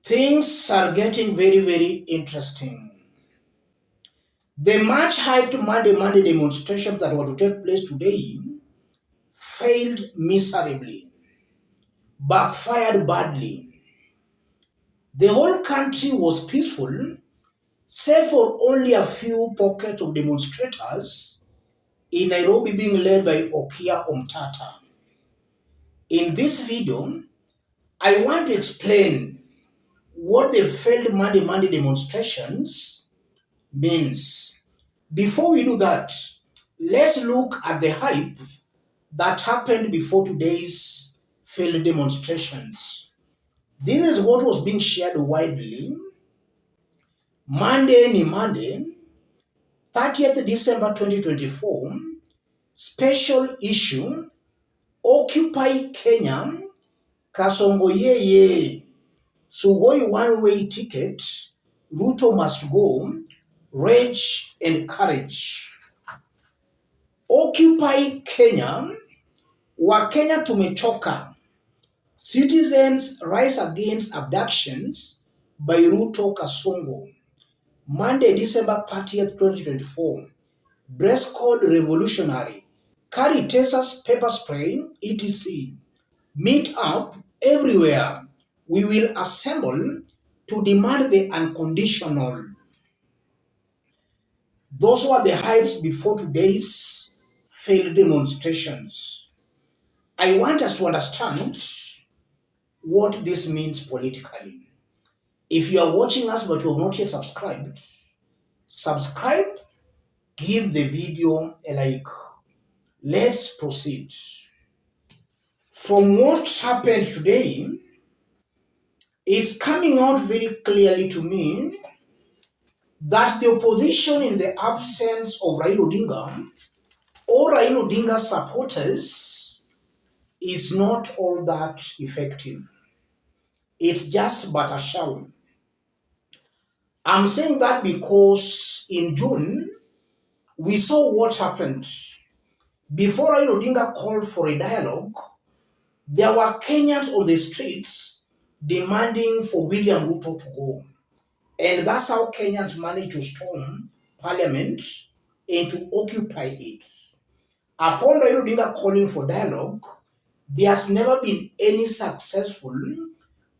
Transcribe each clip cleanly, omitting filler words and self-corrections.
Things are getting very, very interesting. The much hyped Monday demonstrations that were to take place today failed miserably, backfired badly. The whole country was peaceful, save for only a few pockets of demonstrators in Nairobi being led by Okia Omtata. In this video, I want to explain what the failed Monday demonstrations means. Before we do that, let's look at the hype that happened before today's failed demonstrations. This is what was being shared widely. Monday, 30th December 2024, special issue, Occupy Kenya, Kasongo Yeye, Sugoi one-way ticket, Ruto must go, rage and courage. Occupy Kenya, Wakenya tumechoka. Citizens rise against abductions by Ruto Kasongo. Monday, December 30th, 2024. Dress code revolutionary. Carry tasers, pepper spray, etc. Meet up everywhere. We will assemble to demand the unconditional. Those were the hypes before today's failed demonstrations. I want us to understand what this means politically. If you are watching us but you have not yet subscribed, subscribe, give the video a like. Let's proceed. From what happened today, it's coming out very clearly to me that the opposition, in the absence of Raila Odinga or Raila Odinga supporters, is not all that effective. It's just but a shout. I'm saying that because in June, we saw what happened. Before Raila Odinga called for a dialogue, there were Kenyans on the streets demanding for William Ruto to go. And that's how Kenyans managed to storm parliament and to occupy it. Upon Raila Odinga calling for dialogue, there has never been any successful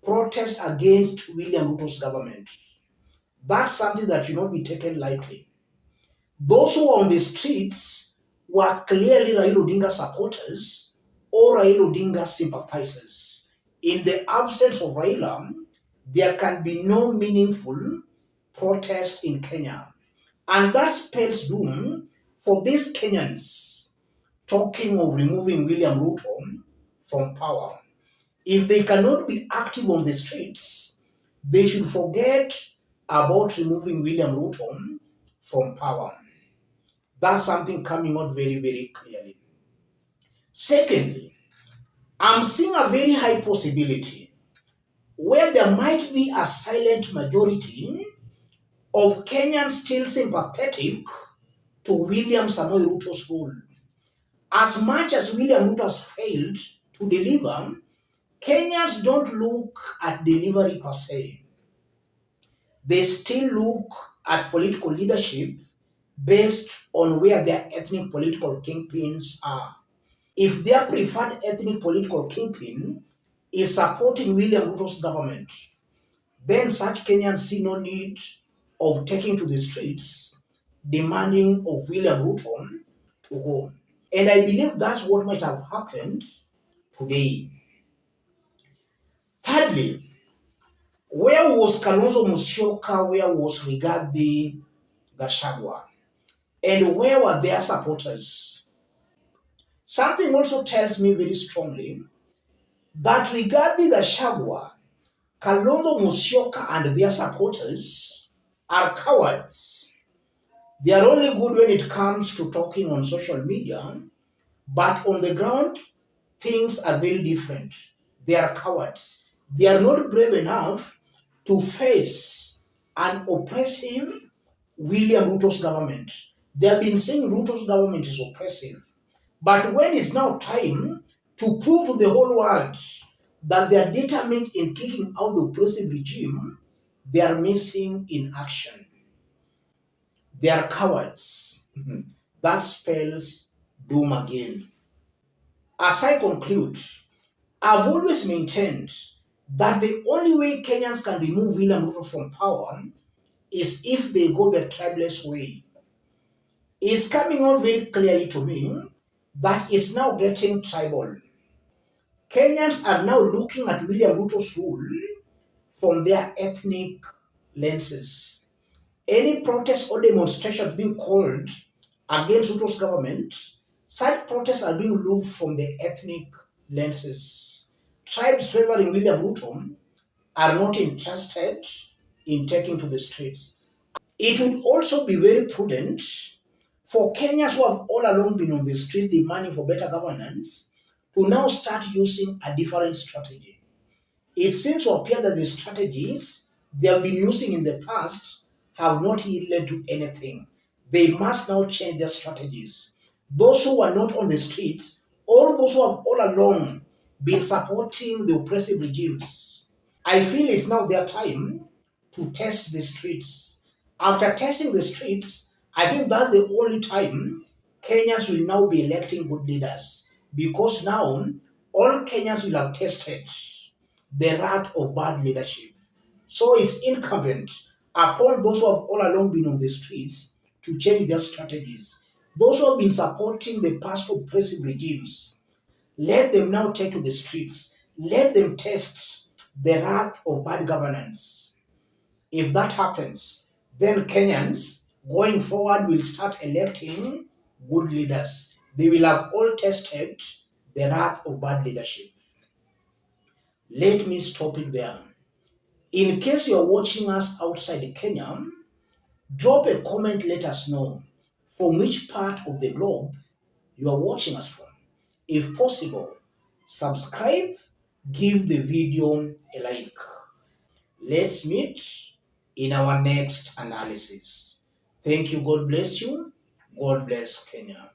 protest against William Ruto's government. That's something that should not be taken lightly. Those who were on the streets were clearly Raila Odinga supporters or Raila Odinga sympathizers. In the absence of Raila, there can be no meaningful protest in Kenya. And that spells doom for these Kenyans talking of removing William Ruto from power. If they cannot be active on the streets, they should forget about removing William Ruto from power. That's something coming out very, very clearly. Secondly, I'm seeing a very high possibility where there might be a silent majority of Kenyans still sympathetic to William Samoei Ruto's rule. As much as William Ruto has failed to deliver, Kenyans don't look at delivery per se. They still look at political leadership based on where their ethnic political kingpins are. If their preferred ethnic political kingpin is supporting William Ruto's government, then such Kenyans see no need of taking to the streets demanding of William Ruto to go. And I believe that's what might have happened today. Thirdly, where was Kalonzo Musyoka? Where was Rigathi Gachagua? And where were their supporters? Something also tells me very strongly that Rigathi Gachagua, Kalonzo Musyoka and their supporters are cowards. They are only good when it comes to talking on social media, but on the ground, things are very different. They are cowards. They are not brave enough to face an oppressive William Ruto's government. They have been saying Ruto's government is oppressive. But when it's now time to prove to the whole world that they are determined in kicking out the oppressive regime, they are missing in action. They are cowards. That spells doom again. As I conclude, I've always maintained that the only way Kenyans can remove William Ruto from power is if they go the tribeless way. It's coming out very clearly to me that it's now getting tribal. Kenyans are now looking at William Ruto's rule from their ethnic lenses. Any protest or demonstration being called against Ruto's government, such protests are being looked from the ethnic lenses. Tribes favoring William Ruto are not interested in taking to the streets. It would also be very prudent for Kenyans who have all along been on the street demanding for better governance to now start using a different strategy. It seems to appear that the strategies they have been using in the past have not led to anything. They must now change their strategies. Those who are not on the streets, or those who have all along been supporting the oppressive regimes, I feel it's now their time to test the streets. After testing the streets, I think that's the only time Kenyans will now be electing good leaders. Because now all Kenyans will have tested the wrath of bad leadership. So it's incumbent upon those who have all along been on the streets to change their strategies. Those who have been supporting the past oppressive regimes, let them now take to the streets. Let them test the wrath of bad governance. If that happens, then Kenyans going forward will start electing good leaders. They will have all tested the wrath of bad leadership. Let me stop it there. In case you're watching us outside Kenya, drop a comment, let us know from which part of the globe you are watching us from. If possible, subscribe, give the video a like. Let's meet in our next analysis. Thank you. God bless you. God bless Kenya.